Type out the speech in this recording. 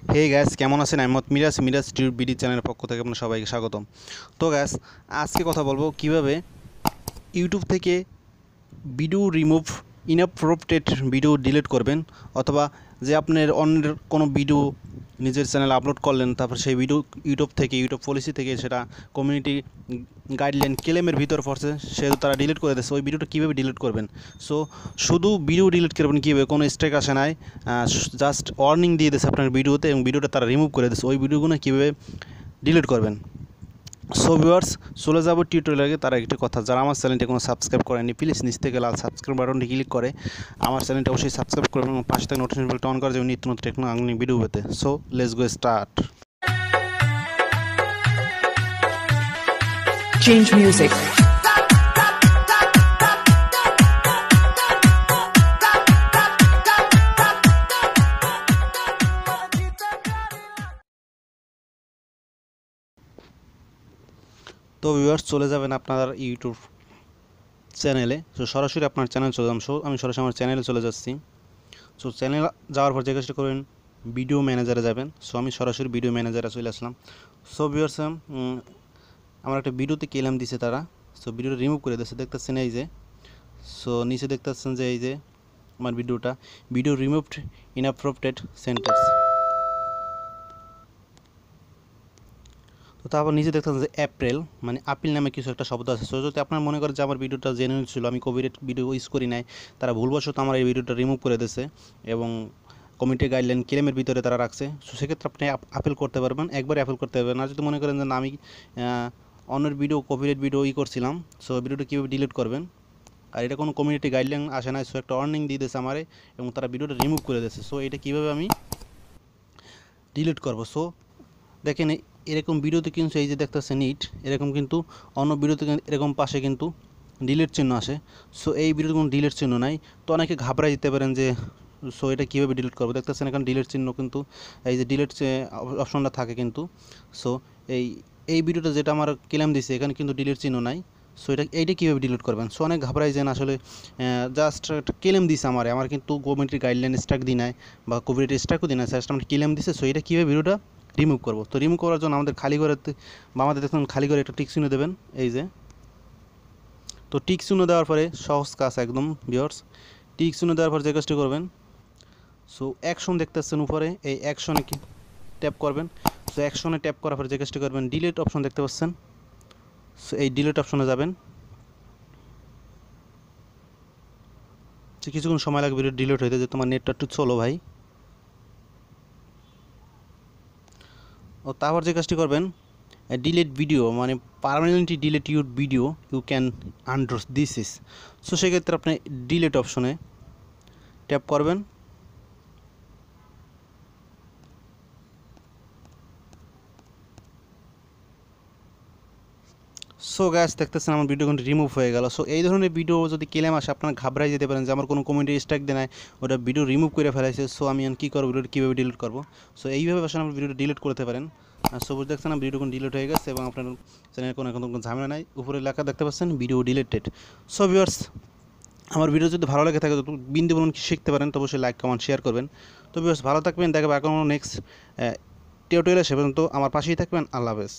হে gas, কেমন আছেন? আমি মিরাজ মিরাজ টিউব বিডি চ্যানেলের পক্ষ থেকে আপনার সবাইকে স্বাগতম। তো গ্যাস, আজকে কথা বলবো কিভাবে ইউটিউব থেকে video remove inappropriate video delete করবেন, অথবা যে আপনার অন্যের কোনো ভিডিও নিজের চ্যানেলে আপলোড করলেন, তারপর সেই ভিডিও ইউটিউব পলিসি থেকে সেটা কমিউনিটি গাইডলাইন ক্লেমের ভিতর পড়ছে, সেহেতু তারা ডিলিট করে দিচ্ছে। ওই ভিডিওটা কীভাবে ডিলিট করবেন? সো শুধু ভিডিও ডিলিট করবেন কীভাবে? কোনো স্ট্রাইক আসে নাই, জাস্ট ওয়ার্নিং দিয়ে দিচ্ছে আপনার ভিডিওতে, এবং ভিডিওটা তারা রিমুভ করে দিচ্ছে। ওই ভিডিওগুলো কীভাবে ডিলিট করবেন? সো ভিউয়ার্স, চলে যাবো টিউটোরিয়ালে। তারা একটি কথা, যারা আমার চ্যানেলটি কোনো সাবস্ক্রাইব করেনি, প্লিজ নিচ থেকে লাল সাবস্ক্রাইব বাটনটি ক্লিক করে আমার চ্যানেলটা অবশ্যই সাবস্ক্রাইব করবেন এবং পাশে থেকে নোটিফিকেশন বেলটা অন করে যাবেন নিত্য নতুন টেকনোলজি ভিডিও পেতে। So let's go start. Change music. তো ভিউয়ার্স, চলে যাবেন আপনার ইউটিউব চ্যানেলে। সো সরাসরি আপনার চ্যানেল চলে যাবেন। সো আমি সরাসরি আমার চ্যানেলে চলে যাচ্ছি। সো চ্যানেল যাওয়ার পর যে কাজটা করবেন, ভিডিও ম্যানেজারে যাবেন। সো আমি সরাসরি ভিডিও ম্যানেজারে চলে আসলাম। সো ভিউয়ার্স, আমার একটা ভিডিওতে ক্লেম দিছে তারা। সো ভিডিওটা রিমুভ করে দিয়েছে, দেখতেছেন এই যে। সো নিচে দেখতেছেন যে এই যে আমার ভিডিও রিমুভড ইনঅ্যাপ্রোপ্রিয়েট সেন্টেন্স। তো তারপর নিচে দেখতেছেন যে এপ্রিল, মানে আপিল নামে কিছু একটা শব্দ আছে। সো যদি আপনার মনে করেন যে আমার ভিডিওটা জেনুইন ছিল, আমি কপিরাইট ভিডিও ইউজ করি নাই, তারা ভুলবশত আমার এই ভিডিওটা রিমুভ করে দিয়েছে এবং কমিউনিটি গাইডলাইন ক্লেমের ভিতরে তারা রাখছে। সো সেক্ষেত্রে আপনি আপিল করতে পারবেন, একবারে আপিল করতে পারবেন। আর যদি মনে করেন যে না, আমি অন্যের ভিডিও কপিরাইট ভিডিও করছিলাম, সো ভিডিওটা কীভাবে ডিলিট করবেন? আর এটা কোনো কমিউনিটি গাইডলাইন আসে না, সো একটা ওয়ার্নিং দিয়ে দিয়েছে আমারে এবং তারা ভিডিওটা রিমুভ করে দিয়েছে। সো এটা কীভাবে আমি ডিলিট করব? সো দেখেন, এরকম ভিডিওতে কিন্তু এই যে দেখতেছেন নিট, এরকম কিন্তু অন্য ভিডিওতে এরকম পাশে কিন্তু ডিলিট চিহ্ন আসে। সো এই ভিডিওতে কোনো ডিলিট চিহ্ন নাই। তো অনেকে ঘাবড়াই যেতে পারেন যে সো এটা কীভাবে ডিলিট করবো? দেখতেছেন এখানে ডিলিট চিহ্ন কিন্তু, এই যে ডিলিট অপশনটা থাকে কিন্তু। সো এই ভিডিওটা যেটা আমার ক্লেম দিছে, এখানে কিন্তু ডিলিট চিহ্ন নাই। সো এইটা কীভাবে ডিলিট করবেন? সো অনেক ঘাবড়াই যেন আসলে জাস্ট একটা ক্লেম দিছে আমার কিন্তু গভর্নমেন্টের গাইডলাইন স্ট্রাইক দিই নাই বা কপিরাইট স্ট্রাইকও দিই নাই, জাস্ট আমার ক্লেম দিছে। সো এটা কীভাবে ভিডিওটা রিমুভ করব? তো রিমুভ করার জন্য আমাদের খালি ঘরেতে বা আমাদের দেখুন খালি ঘরে একটা টিক চিহ্ন দেবেন, এই যে। তো টিক চিহ্ন দেওয়ার পরে সহজ কাজ একদম ভিউয়ার্স, টিক চিহ্ন দেওয়ার পর যে কাজটি করবেন, সো অ্যাকশন দেখতেছেন উপরে, এই অ্যাকশনে কি ট্যাপ করবেন। সো অ্যাকশনে ট্যাপ করার পরে যে কাজটি করবেন, ডিলিট অপশন দেখতে পাচ্ছেন। সো এই ডিলিট অপশনে যাবেন। কিছুক্ষণ সময় লাগবে ভিডিও ডিলিট হইতে, যে তোমার নেটটা একটু চলো ভাই। ও তারপর যে কাজটি করবেন, ডিলিট ভিডিও, মানে permanently delete your video, you can undo this is. So সেক্ষেত্রে আপনি ডিলিট অপশনে ট্যাপ করবেন। সো গ্যাস, দেখতেছেন আমার ভিডিও কিন্তু রিমুভ হয়ে গেল। সো এই ধরনের ভিডিও যদি ক্লেম আসে, আপনারা ঘাবড়াই যেতে পারেন যে আমার কোনো কমিউনিটি স্ট্রাইক দেয় নাই, ওটা ভিডিও রিমুভ করে ফেলাইছে। সো আমি কী করবো? ভিডিওটা কীভাবে ডিলিট করবো? সো এইভাবে আসলে আমরা ভিডিওটা ডিলিট করতে পারেন। সবুজ দেখছেন ভিডিও কোনো ডিলিট হয়ে গেছে এবং আপনার চ্যানেলে কোনো এখন কোনো ঝামেলা নাই। উপরে লেখা দেখতে পাচ্ছেন ভিডিও ডিলিটেড। সো ভিউয়ার্স, আমার ভিডিও যদি ভালো লাগে থাকে, বিন্দু বলুন কি শিখতে পারেন, তো অবশ্যই লাইক কমেন্ট শেয়ার করবেন। তো ভিউয়ার্স, ভালো থাকবেন, দেখাবো এখন নেক্সট টিউটোরিয়ালে। সে পর্যন্ত আমার পাশেই থাকবেন। আল্লাহ হাফেজ।